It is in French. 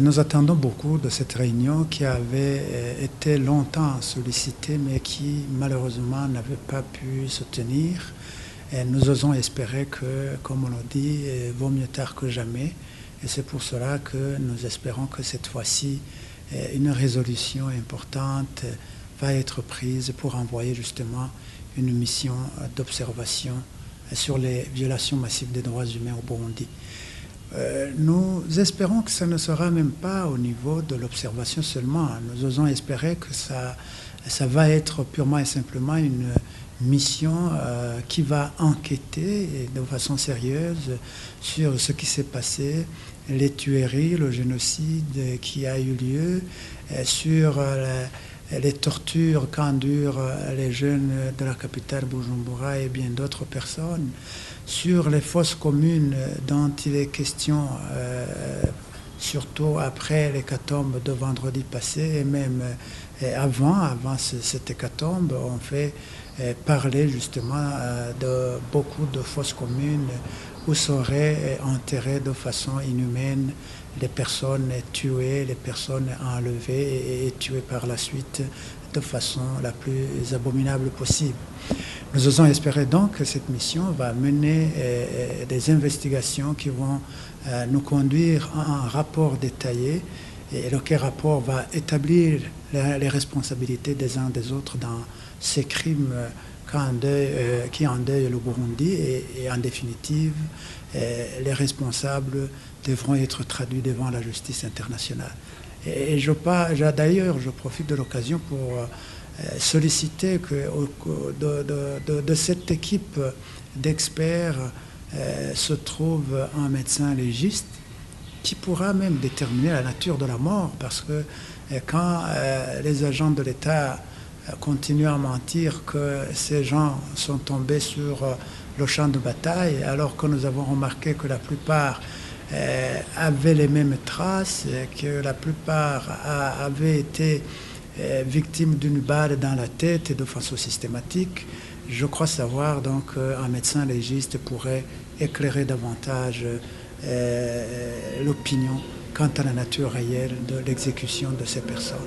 Nous attendons beaucoup de cette réunion qui avait été longtemps sollicitée mais qui malheureusement n'avait pas pu se tenir. Et nous osons espérer que, comme on l'a dit, vaut mieux tard que jamais. Et c'est pour cela que nous espérons que cette fois-ci, une résolution importante va être prise pour envoyer justement une mission d'observation sur les violations massives des droits humains au Burundi. Nous espérons que ça ne sera même pas au niveau de l'observation seulement. Nous osons espérer que ça va être purement et simplement une mission qui va enquêter de façon sérieuse sur ce qui s'est passé, les tueries, le génocide qui a eu lieu, sur les tortures qu'endurent les jeunes de la capitale Bujumbura et bien d'autres personnes, sur les fosses communes dont il est question, surtout après l'hécatombe de vendredi passé et même avant cette hécatombe, on fait parler justement de beaucoup de fosses communes où seraient enterrées de façon inhumaine les personnes tuées, les personnes enlevées et tuées par la suite de façon la plus abominable possible. Nous osons espérer donc que cette mission va mener des investigations qui vont nous conduire à un rapport détaillé et lequel rapport va établir les responsabilités des uns des autres dans ces crimes qui endeuillent le Burundi et en définitive, les responsables devront être traduits devant la justice internationale. Et d'ailleurs, je profite de l'occasion pour solliciter que de cette équipe d'experts se trouve un médecin légiste qui pourra même déterminer la nature de la mort, parce que quand les agents de l'État continuent à mentir que ces gens sont tombés sur le champ de bataille, alors que nous avons remarqué que la plupart avaient les mêmes traces, que la plupart avaient été victimes d'une balle dans la tête et de façon systématique. Je crois savoir donc qu'un médecin légiste pourrait éclairer davantage l'opinion quant à la nature réelle de l'exécution de ces personnes.